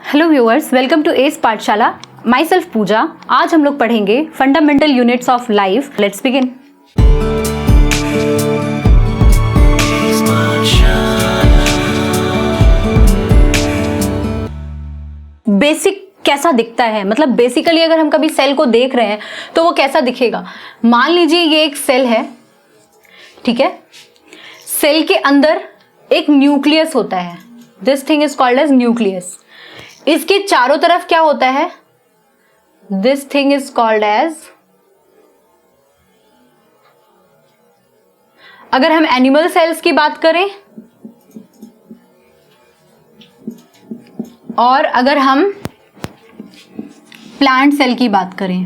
Hello viewers, welcome to S Pathshala. Myself Pooja. आज हम लोग पढ़ेंगे fundamental units of life. Let's begin. Basic कैसा दिखता है, मतलब बेसिकली अगर हम कभी सेल को देख रहे हैं तो वो कैसा दिखेगा। मान लीजिए ये एक सेल है, ठीक है। सेल के अंदर एक न्यूक्लियस होता है। This thing is called as nucleus. इसके चारों तरफ क्या होता है? This thing is called as, अगर हम एनिमल सेल्स की बात करें और अगर हम प्लांट सेल की बात करें,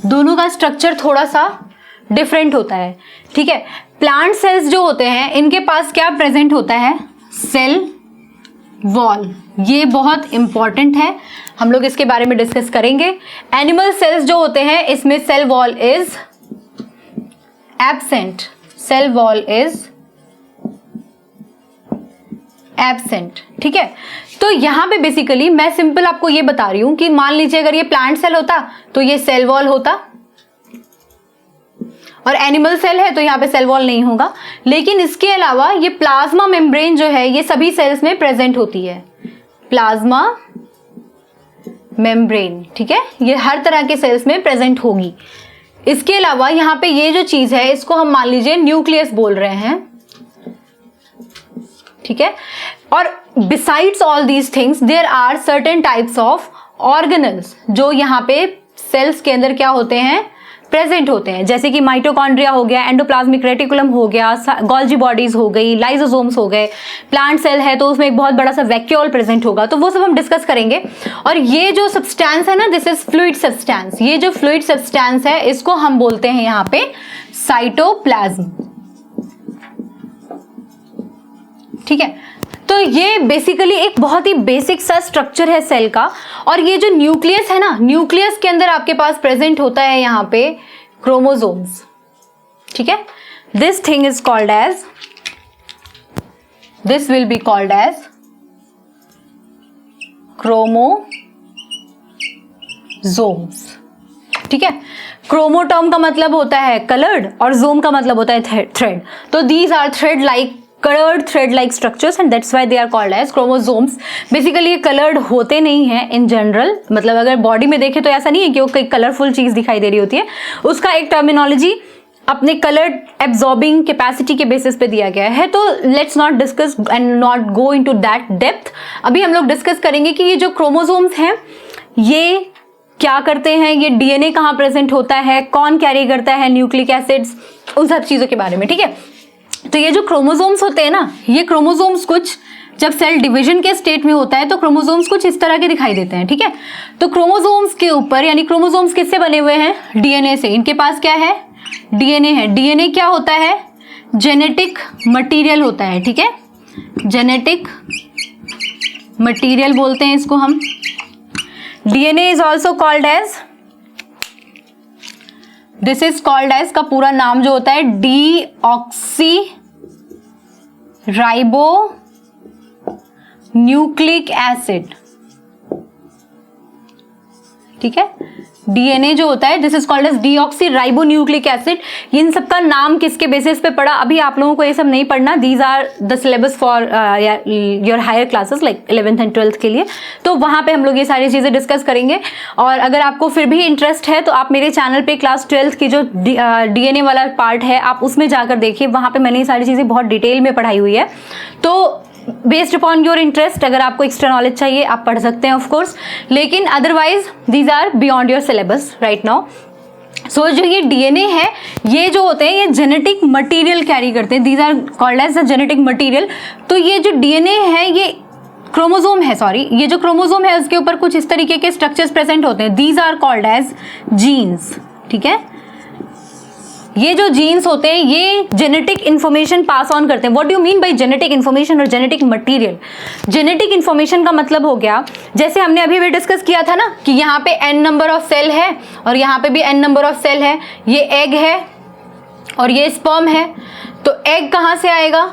दोनों का स्ट्रक्चर थोड़ा सा डिफरेंट होता है, ठीक है। प्लांट सेल्स जो होते हैं इनके पास क्या प्रेजेंट होता है? Cell wall. ये बहुत इंपॉर्टेंट है, हम लोग इसके बारे में डिस्कस करेंगे। एनिमल सेल्स जो होते हैं इसमें cell wall is absent. Cell wall is absent, ठीक है। तो यहां पे बेसिकली मैं सिंपल आपको ये बता रही हूं कि मान लीजिए अगर ये प्लांट सेल होता तो ये सेल वॉल होता, और एनिमल सेल है तो यहाँ पे सेल वॉल नहीं होगा। लेकिन इसके अलावा ये प्लाज्मा मेम्ब्रेन जो है ये सभी सेल्स में प्रेजेंट होती है। प्लाज्मा मेम्ब्रेन, ठीक है, ये हर तरह के सेल्स में प्रेजेंट होगी। इसके अलावा यहाँ पे ये जो चीज है इसको हम मान लीजिए न्यूक्लियस बोल रहे हैं, ठीक है। और besides all these things there are certain types of organelles जो यहाँ पे सेल्स के अंदर क्या होते हैं? प्रेजेंट होते हैं। जैसे कि माइटोकॉन्ड्रिया हो गया, एंडोप्लाज्मिक रेटिकुलम हो गया, गोल्जी बॉडीज हो गई, लाइसोसोम्स हो गए। प्लांट सेल है तो उसमें एक बहुत बड़ा सा वैक्यूल प्रेजेंट होगा, तो वो सब हम डिस्कस करेंगे। और ये जो सब्सटेंस है ना, दिस इज फ्लूइड सब्सटेंस। ये जो फ्लूइड सब्सटेंस है इसको हम बोलते हैं यहाँ पे साइटोप्लाज्म, ठीक है। तो ये बेसिकली एक बहुत ही बेसिक सा स्ट्रक्चर है सेल का। और ये जो न्यूक्लियस है ना, न्यूक्लियस के अंदर आपके पास प्रेजेंट होता है यहाँ पे क्रोमोसोम्स, ठीक है। This thing is called as, this will be called as chromosomes, ठीक है। क्रोमोटर्म का मतलब होता है कलर्ड और जोम का मतलब होता है थ्रेड। तो these are thread like, colored thread like structures and that's why they are called as chromosomes। Basically ये colored होते नहीं हैं in general, मतलब अगर बॉडी में देखें तो ऐसा नहीं है कि वो कोई कलरफुल चीज दिखाई दे रही होती है। उसका एक टर्मिनोलॉजी अपने कलर एब्जॉर्बिंग कैपेसिटी के बेसिस पे दिया गया है। तो let's not discuss and not go into that depth. अभी हम लोग डिस्कस करेंगे कि ये जो क्रोमोसोम्स हैं ये क्या करते हैं, ये डीएनए कहाँ प्रेजेंट होता है, कौन कैरी करता है न्यूक्लिक एसिड्स, उन सब चीजों के बारे में, ठीक है। तो ये जो क्रोमोसोम्स होते हैं ना, ये क्रोमोसोम्स कुछ जब सेल डिवीजन के स्टेट में होता है तो क्रोमोसोम्स कुछ इस तरह के दिखाई देते हैं, ठीक है। तो क्रोमोसोम्स के ऊपर, यानी क्रोमोसोम्स किससे बने हुए हैं? डीएनए से। इनके पास क्या है? डीएनए है। डीएनए क्या होता है? जेनेटिक मटेरियल होता है, ठीक है। जेनेटिक मटेरियल बोलते हैं इसको हम। DNA is also called as, this is called as, का पूरा नाम जो होता है डीऑक्सी राइबो न्यूक्लिक एसिड, ठीक है। डीएनए जो होता है this is called as deoxyribonucleic acid. इन सबका नाम किसके बेसिस पे पड़ा? अभी आप लोगों को ये सब नहीं पढ़ना। These are the syllabus for your higher classes like 11th and 12th के लिए। तो वहां पे हम लोग ये सारी चीजें डिस्कस करेंगे। और अगर आपको फिर भी इंटरेस्ट है तो आप मेरे चैनल पे क्लास 12th की जो डीएनए वाला पार्ट है आप उसमें जाकर देखिए, वहां पे मैंने ये सारी चीजें बहुत डिटेल में पढ़ाई हुई है। तो बेस्ड अपॉन योर इंटरेस्ट अगर आपको एक्स्ट्रा नॉलेज चाहिए आप पढ़ सकते हैं ऑफ कोर्स, लेकिन otherwise these are beyond your syllabus right now. So जो ये डीएनए है ये जो होते हैं ये जेनेटिक मटेरियल कैरी करते हैं। These are called as the genetic material. तो ये जो डीएनए है ये क्रोमोसोम है, सॉरी, ये जो क्रोमोसोम है उसके ऊपर कुछ इस तरीके के स्ट्रक्चर्स प्रेजेंट होते हैं। These are called as genes, ठीक है। ये जो जीन्स होते हैं ये जेनेटिक इंफॉर्मेशन पास ऑन करते हैं। What do you mean bye genetic information और जेनेटिक मटेरियल? जेनेटिक इंफॉर्मेशन का मतलब हो गया, जैसे हमने अभी भी डिस्कस किया था ना कि यहाँ पे n नंबर ऑफ सेल है और यहाँ पे भी n नंबर ऑफ सेल है, ये एग है और ये स्पर्म है। तो एग कहाँ से आएगा?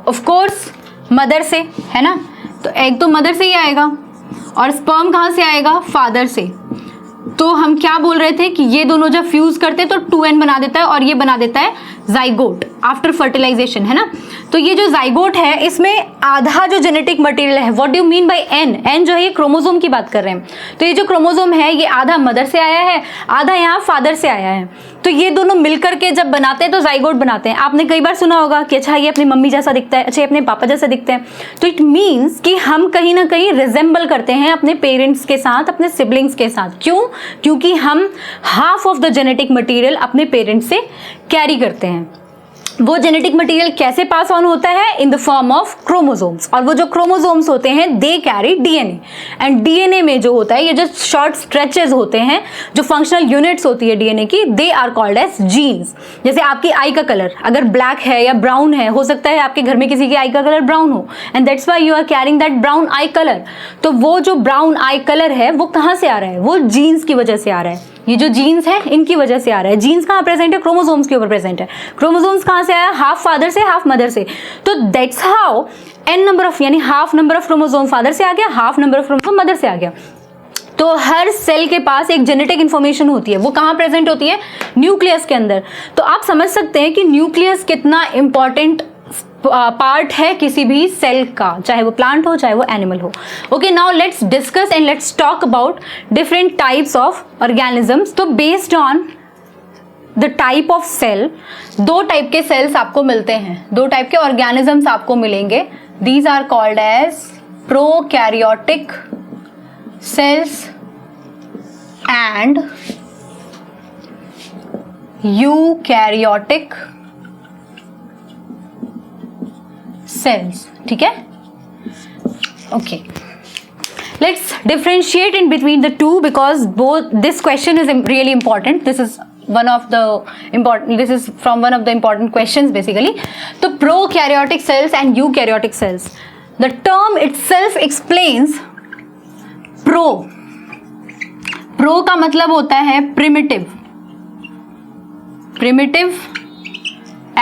ऑफ कोर्स मदर से, है ना। तो एग तो मदर से ही आएगा और स्पर्म कहाँ से आएगा, फादर से। तो हम क्या बोल रहे थे कि ये दोनों जब फ्यूज करते हैं तो 2n बना देता है और ये बना देता है जाइगोट आफ्टर फर्टिलाइजेशन, है ना। तो ये जो जाइगोट है इसमें आधा जो जेनेटिक मटेरियल है, what do you mean bye n जो है ये क्रोमोसोम की बात कर रहे हैं। तो ये जो क्रोमोसोम है ये आधा मदर से आया है, आधा यहाँ फादर से आया है। तो ये दोनों मिलकर के जब बनाते हैं तो जाइगोट बनाते हैं। आपने कई बार सुना होगा कि अच्छा ये अपनी मम्मी जैसा दिखता है, अच्छा ये अपने पापा जैसा दिखते हैं। तो इट मीन्स कि हम कहीं ना कहीं रिजेंबल करते हैं अपने पेरेंट्स के साथ, अपने सिबलिंग्स के साथ। क्यों? क्योंकि हम half of the genetic material अपने पेरेंट्स से कैरी करते हैं। वो जेनेटिक मटेरियल कैसे पास ऑन होता है? In the form of chromosomes. और वो जो क्रोमोसोम्स होते हैं they carry DNA, and DNA में जो होता है ये जो शॉर्ट स्ट्रेचेस होते हैं, जो फंक्शनल यूनिट्स होती है डीएनए की, they are called as genes. जैसे आपकी आई का कलर अगर ब्लैक है या ब्राउन है, हो सकता है आपके घर में किसी की आई का कलर ब्राउन हो, and that's why you are carrying that brown eye colour. तो वो जो ब्राउन आई कलर है वो कहाँ से आ रहा है? वो जीन्स की वजह से आ रहा है। ये जो जीन्स है इनकी वजह से आ रहा है। जीन्स कहाँ प्रेजेंट है? क्रोमोसोम्स के ऊपर प्रेजेंट है। क्रोमोसोम्स कहाँ से आया? हाफ फादर से, हाफ मदर से। तो that's how n number of, यानी half number of chromosome father से आ गया, half number of chromosome mother से आ गया। तो हर सेल के पास एक जेनेटिक इंफॉर्मेशन होती है, वो कहाँ प्रेजेंट होती है? न्यूक्लियस के अंदर। तो आप समझ सकते हैं कि न्यूक्लियस कितना इंपॉर्टेंट पार्ट है किसी भी सेल का, चाहे वो प्लांट हो चाहे वो एनिमल हो। Okay, now let's discuss and let's talk about different types of organisms. तो based on the type of cell, दो टाइप के सेल्स आपको मिलते हैं, दो टाइप के ऑर्गेनिजम्स आपको मिलेंगे। These are called as prokaryotic cells and eukaryotic cells, ठीक है। Okay, let's differentiate in between the two because both this question is really important. This is one of the important, this is from one of the important questions basically. तो prokaryotic cells and eukaryotic cells, the term itself explains pro का मतलब होता है primitive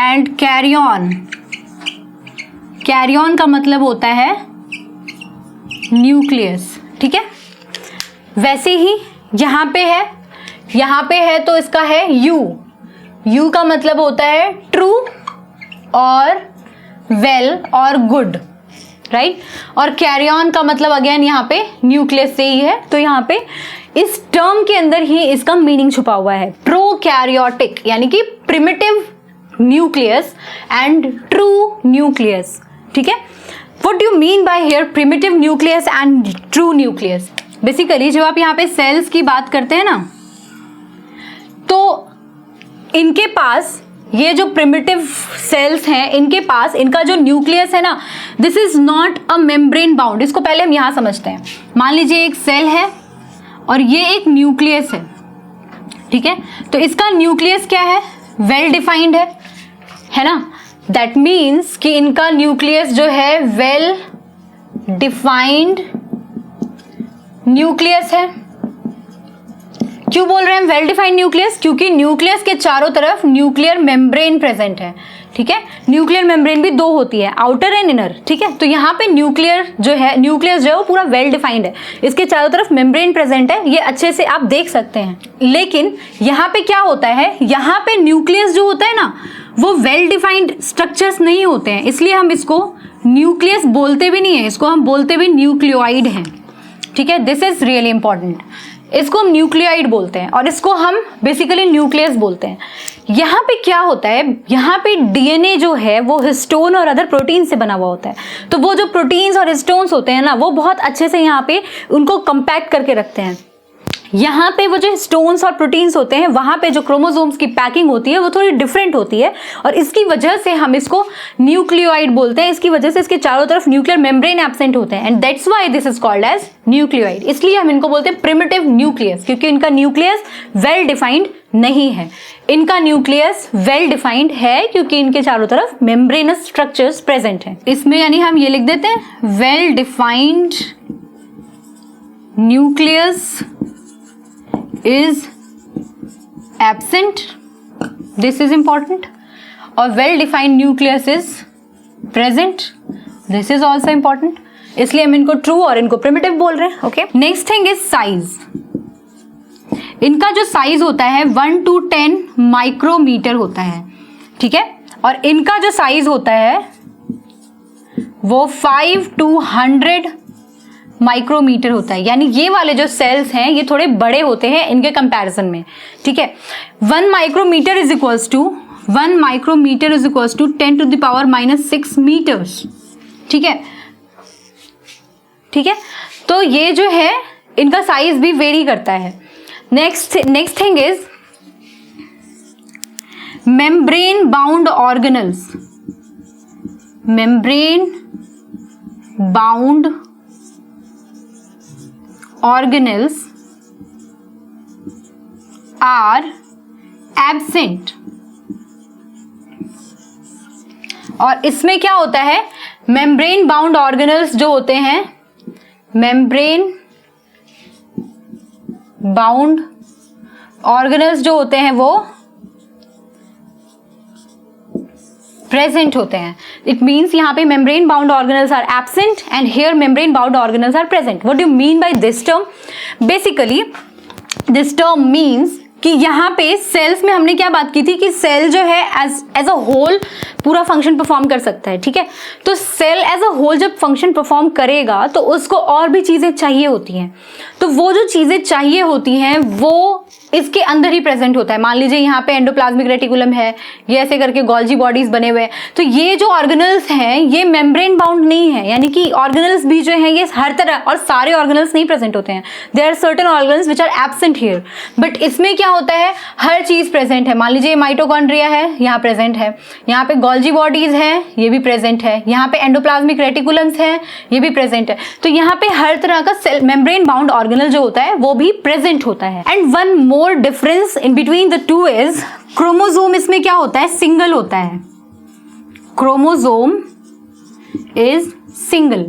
and carry-on का मतलब होता है nucleus, ठीक है। वैसे ही यहाँ पे है तो इसका है यू का मतलब होता है ट्रू और वेल और गुड, राइट। और कैरी ऑन का मतलब अगेन यहाँ पे न्यूक्लियस से ही है। तो यहाँ पे इस टर्म के अंदर ही इसका मीनिंग छुपा हुआ है। प्रोकैरियोटिक यानी कि primitive nucleus and true nucleus, ठीक है। What do you mean by here primitive nucleus and true nucleus? Basically जब आप यहाँ पे सेल्स की बात करते हैं ना, तो इनके पास ये जो प्रिमिटिव सेल्स हैं, इनके पास इनका जो न्यूक्लियस है ना, this is not a membrane bound. इसको पहले हम यहाँ समझते हैं। मान लीजिए एक सेल है और ये एक न्यूक्लियस है, ठीक है। तो इसका न्यूक्लियस क्या है? वेल डिफाइंड है ना। दैट मीन्स कि इनका न्यूक्लियस जो है वेल डिफाइंड न्यूक्लियस है। क्यों बोल रहे हैं वेल डिफाइंड न्यूक्लियस? क्योंकि न्यूक्लियस के चारों तरफ न्यूक्लियर मेम्ब्रेन प्रेजेंट है, ठीक है। न्यूक्लियर मेम्ब्रेन भी दो होती है, आउटर एंड इनर, ठीक है। तो यहाँ पे न्यूक्लियस जो है वो पूरा वेल डिफाइंड है। इसके चारों तरफ मेम्ब्रेन प्रेजेंट है, ये अच्छे से आप देख सकते हैं। लेकिन यहाँ पे क्या होता है? यहाँ पे न्यूक्लियस जो होता है ना, वो वेल डिफाइंड स्ट्रक्चर्स नहीं होते हैं, इसलिए हम इसको न्यूक्लियस बोलते भी नहीं है, इसको हम बोलते भी न्यूक्लियोइड हैं, ठीक है। This is really important. इसको हम न्यूक्लियोइड बोलते हैं और इसको हम बेसिकली न्यूक्लियस बोलते हैं। यहाँ पे क्या होता है? यहाँ पे डीएनए जो है वो हिस्टोन और अदर प्रोटीन से बना हुआ होता है। तो वो जो प्रोटीन्स और हिस्टोन्स होते हैं ना, वो बहुत अच्छे से यहाँ पे उनको कंपैक्ट करके रखते हैं। यहाँ पे वो जो स्टोन्स और प्रोटीन्स होते हैं, वहां पे जो क्रोमोसोम्स की पैकिंग होती है वो थोड़ी डिफरेंट होती है और इसकी वजह से हम इसको न्यूक्लियोइड बोलते हैं। इसकी वजह से इसके चारों तरफ न्यूक्लियर मेम्ब्रेन एब्सेंट होते हैं and that's why this is called as nucleoid. इसलिए हम इनको बोलते हैं प्रिमिटिव न्यूक्लियस, क्योंकि इनका न्यूक्लियस वेल डिफाइंड नहीं है। इनका न्यूक्लियस वेल डिफाइंड है क्योंकि इनके चारों तरफ मेम्ब्रेनस स्ट्रक्चर्स प्रेजेंट हैं। इसमें यानी हम ये लिख देते हैं well defined nucleus is absent, this is important, और well defined nucleus is present, this is also important, इसलिए हम इनको ट्रू और इनको प्रिमिटिव बोल रहे हैं। Okay, next thing is size. इनका जो साइज होता है 1 to 10 माइक्रोमीटर होता है, ठीक है, और इनका जो साइज होता है वो 5 to 100 माइक्रोमीटर होता है। यानी ये वाले जो सेल्स हैं ये थोड़े बड़े होते हैं इनके कंपैरिजन में, ठीक है। 1 micrometre is equals to 10 to the power -6 metres, ठीक है, ठीक है। तो ये जो है इनका साइज भी वेरी करता है। Next thing is membrane bound organelles. Membrane bound organelles are absent। और इसमें क्या होता है, मेम्ब्रेन बाउंड ऑर्गेनल्स जो होते हैं, मेम्ब्रेन बाउंड ऑर्गेनल्स जो होते हैं वो प्रेजेंट होते हैं। इट मीन्स यहाँ पे membrane bound organelles are absent and here membrane bound organelles are present. What do you mean by this term? Basically this term means कि यहाँ पे सेल्स में हमने क्या बात की थी कि सेल जो है एज अ होल पूरा फंक्शन परफॉर्म कर सकता है, ठीक है। तो सेल एज अ होल जब फंक्शन परफॉर्म करेगा तो उसको और भी चीजें चाहिए होती हैं। तो वो जो चीजें चाहिए होती हैं वो इसके अंदर ही प्रेजेंट होता है। मान लीजिए यहाँ पे एंडोप्लाज्मिक रेटिकुलम है, ये ऐसे करके गोल्जी बॉडीज बने हुए हैं। तो ये जो ऑर्गेनल्स हैं ये मेम्ब्रेन बाउंड नहीं है, यानी कि ऑर्गेनल्स भी जो हैं ये हर तरह और सारे ऑर्गेनल्स नहीं प्रेजेंट होते हैं। There are certain organelles which are absent here, but इसमें क्या होता है, हर चीज प्रेजेंट है। मान लीजिए माइटोकॉन्ड्रिया है, यहाँ प्रेजेंट है, यहाँ पे गोल्जी बॉडीज हैं, ये भी प्रेजेंट है, यहाँ पे एंडोप्लाज्मिक रेटिकुलम्स हैं, ये भी प्रेजेंट है। तो यहाँ पे हर तरह का सेल मेम्ब्रेन बाउंड ऑर्गेनल जो होता है वो भी प्रेजेंट होता है। And one more difference in between the two is chromosome. इसमें क्या होता है, सिंगल होता है। Chromosome is single.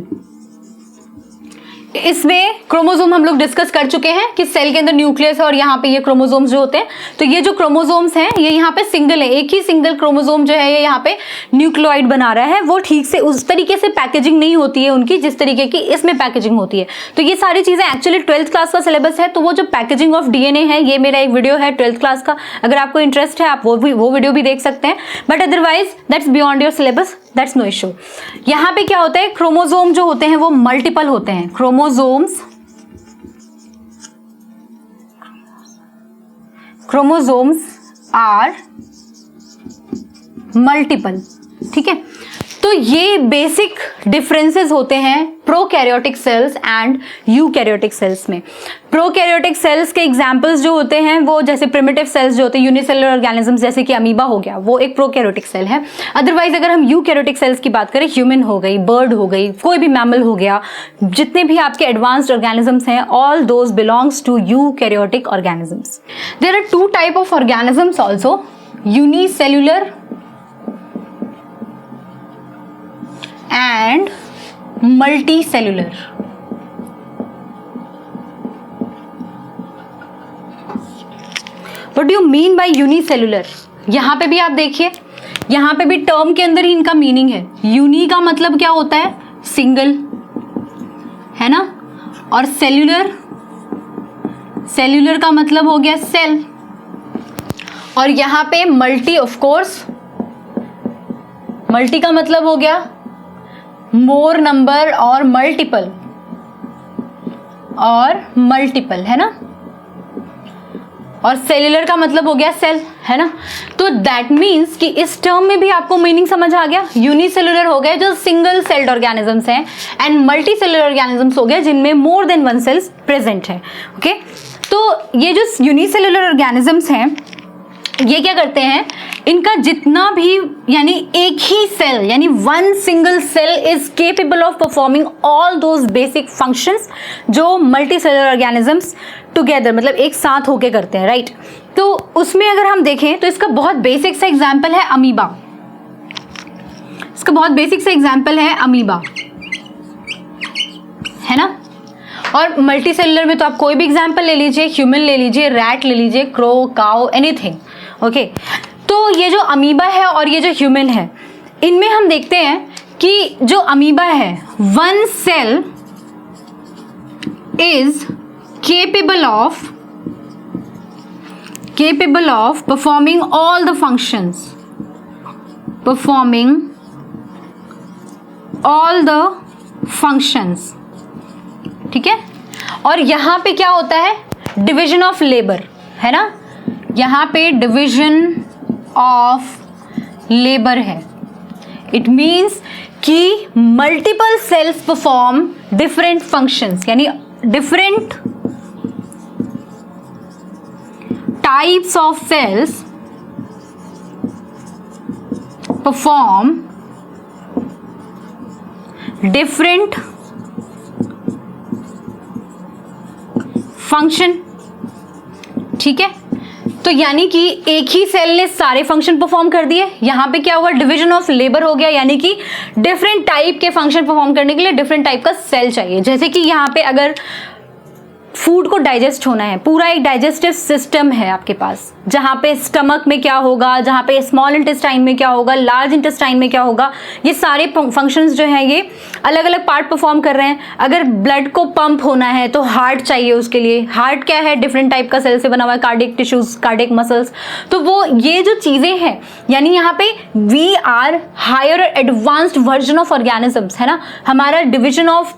इसमें क्रोमोसोम हम लोग डिस्कस कर चुके हैं कि सेल के अंदर न्यूक्लियस है और यहाँ पे ये क्रोमोसोम्स जो होते हैं। तो ये जो क्रोमोसोम्स हैं ये यहाँ पे सिंगल है, एक ही सिंगल क्रोमोसोम जो है ये यहाँ पे न्यूक्लियोइड बना रहा है। वो ठीक से उस तरीके से पैकेजिंग नहीं होती है उनकी जिस तरीके की इसमें पैकेजिंग होती है। तो ये सारी चीजें एक्चुअली 12th क्लास का सिलेबस है। तो वो जो पैकेजिंग ऑफ डीएनए है ये मेरा एक वीडियो है 12th क्लास का, अगर आपको इंटरेस्ट है आप वो वीडियो भी देख सकते हैं। But otherwise that's beyond your syllabus, that's no issue. यहाँ पे क्या होता है, क्रोमोसोम जो होते हैं वो मल्टीपल होते हैं। क्रोमोसोम्स आर मल्टीपल, ठीक है। तो ये बेसिक डिफरेंसेस होते हैं prokaryotic cells and eukaryotic cells में। प्रोकैरियोटिक सेल्स के एग्जांपल्स जो होते हैं वो जैसे प्रिमिटिव सेल्स जो होते हैं, यूनिसेलुलर ऑर्गेनिजम्स जैसे कि अमीबा हो गया, वो एक प्रोकैरियोटिक सेल है। अदरवाइज अगर हम यूकैरियोटिक सेल्स की बात करें, ह्यूमन हो गई, बर्ड हो गई, कोई भी मैमल हो गया, जितने भी आपके एडवांस्ड ऑर्गेनिजम्स हैं, all those belongs to eukaryotic organisms. There are two type of organisms also, unicellular and multicellular। What do you mean by unicellular? यहां पे भी आप देखिए, यहां पे भी टर्म के अंदर ही इनका मीनिंग है। यूनि का मतलब क्या होता है, सिंगल, है ना, और सेल्यूलर, सेल्यूलर का मतलब हो गया सेल, और यहां पे मल्टी, ऑफ कोर्स मल्टी का मतलब हो गया मोर नंबर और मल्टीपल, है ना, और सेल्यूलर का मतलब हो गया सेल, है ना। तो दैट मीन्स कि इस टर्म में भी आपको मीनिंग समझ आ गया। यूनिसेलुलर हो गए जो सिंगल सेल्ड ऑर्गेनिजम्स हैं, एंड मल्टी सेलुलर ऑर्गेनिजम्स हो गए जिनमें more than one cells present है। ओके, तो ये जो यूनिसेलुलर ऑर्गेनिजम्स हैं ये क्या करते हैं, इनका जितना भी यानी एक ही सेल यानी one single cell is capable of performing all those basic functions जो मल्टी सेलुलर ऑर्गेनिजम्स टुगेदर मतलब एक साथ होके करते हैं, राइट। तो उसमें अगर हम देखें तो इसका बहुत बेसिक सा एग्जाम्पल है अमीबा। इसका बहुत बेसिक सा एग्जाम्पल है अमीबा, है ना। और मल्टी सेलुलर में तो आप कोई भी एग्जाम्पल ले लीजिए, ह्यूमन ले लीजिए, रैट ले लीजिए, क्रो, काउ, एनीथिंग। ओके, तो ये जो अमीबा है और ये जो ह्यूमन है, इनमें हम देखते हैं कि जो अमीबा है, one cell is capable of performing all the functions, ठीक है। और यहां पे क्या होता है, डिविजन ऑफ लेबर, है ना, यहां पे डिविजन ऑफ लेबर है। इट मीन्स कि multiple cells perform different functions, यानी different types of cells perform different function, ठीक है। तो यानी कि एक ही सेल ने सारे फंक्शन परफॉर्म कर दिए। यहां पे क्या हुआ, डिवीजन ऑफ लेबर हो गया, यानी कि डिफरेंट टाइप के फंक्शन परफॉर्म करने के लिए डिफरेंट टाइप का सेल चाहिए। जैसे कि यहां पे अगर फूड को डाइजेस्ट होना है, पूरा एक डाइजेस्टिव सिस्टम है आपके पास, जहां पे स्टमक में क्या होगा, जहां पे स्मॉल इंटेस्टाइन में क्या होगा, लार्ज इंटेस्टाइन में क्या होगा, ये सारे फंक्शंस जो हैं ये अलग अलग पार्ट परफॉर्म कर रहे हैं। अगर ब्लड को पंप होना है तो हार्ट चाहिए, उसके लिए हार्ट क्या है, डिफरेंट टाइप का सेल से बना हुआ है, कार्डियक टिश्यूज, कार्डियक मसल्स। तो वो ये जो चीजें हैं, यानी यहाँ पे we are higher advanced version of organisms, है ना। हमारा डिविजन ऑफ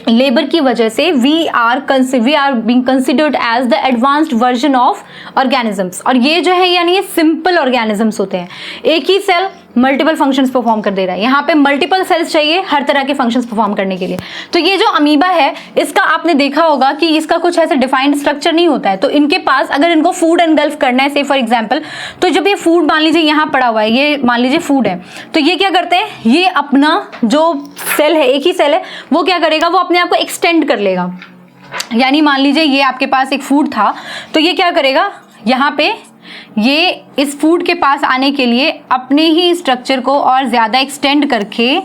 लेबर की वजह से we are being considered as the advanced version of organisms. और ये जो है यानी ये सिंपल ऑर्गेनिजम्स होते हैं। एक ही सेल मल्टीपल फंक्शंस परफॉर्म कर दे रहा है, यहाँ पे मल्टीपल सेल्स चाहिए हर तरह के फंक्शंस परफॉर्म करने के लिए। तो ये जो अमीबा है, इसका आपने देखा होगा कि इसका कुछ ऐसे डिफाइंड स्ट्रक्चर नहीं होता है। तो इनके पास अगर इनको फूड एनगल्फ करना है, से फॉर एग्जांपल, तो जब ये फूड मान लीजिए यहाँ पड़ा हुआ है, ये मान लीजिए फूड है, तो ये क्या करते हैं, ये अपना जो सेल है, एक ही सेल है, वो क्या करेगा, वो अपने आप को एक्सटेंड कर लेगा। यानी मान लीजिए ये आपके पास एक फूड था, तो ये क्या करेगा, यहाँ पे ये इस फूड के पास आने के लिए अपने ही स्ट्रक्चर को और ज़्यादा एक्सटेंड करके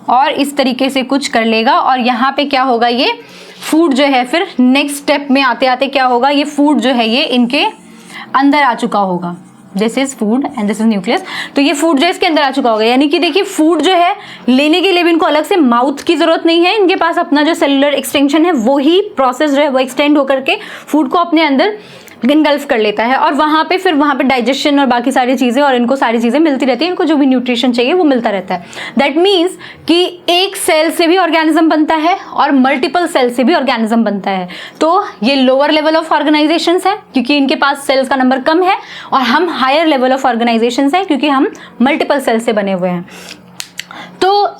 और इस तरीके से कुछ कर लेगा। और यहाँ पे क्या होगा, ये फूड जो है फिर नेक्स्ट स्टेप में आते आते क्या होगा, ये फूड जो है ये इनके अंदर आ चुका होगा। This is food and this is nucleus. तो ये फूड जो है इसके अंदर आ चुका होगा, यानी कि देखिए फूड जो है लेने के लिए भी इनको अलग से माउथ की जरूरत नहीं है, इनके पास अपना जो सेलुलर एक्सटेंशन है वो ही प्रोसेस जो है वो एक्सटेंड होकर के फूड को अपने अंदर इनगल्फ कर लेता है। और वहाँ पे डाइजेशन और बाकी सारी चीज़ें, और इनको सारी चीज़ें मिलती रहती है, इनको जो भी न्यूट्रिशन चाहिए वो मिलता रहता है। दैट मीन्स कि एक सेल से भी ऑर्गेनिज्म बनता है और मल्टीपल सेल से भी ऑर्गेनिज्म बनता है। तो ये लोअर लेवल ऑफ ऑर्गेनाइजेशंस है क्योंकि इनके पास सेल्स का नंबर कम है, और हम हायर लेवल ऑफ ऑर्गेनाइजेशंस है क्योंकि हम मल्टीपल सेल से बने हुए हैं। तो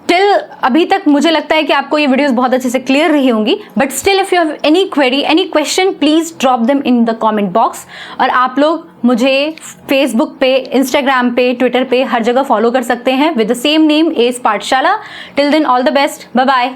टिल अभी तक मुझे लगता है कि आपको ये वीडियोस बहुत अच्छे से क्लियर रही होंगी, but still if you have any query, any question, please drop them in the comment box. और आप लोग मुझे फेसबुक पे, इंस्टाग्राम पे, ट्विटर पे हर जगह फॉलो कर सकते हैं with the same name, S Pathshala. Till then all the best, bye bye.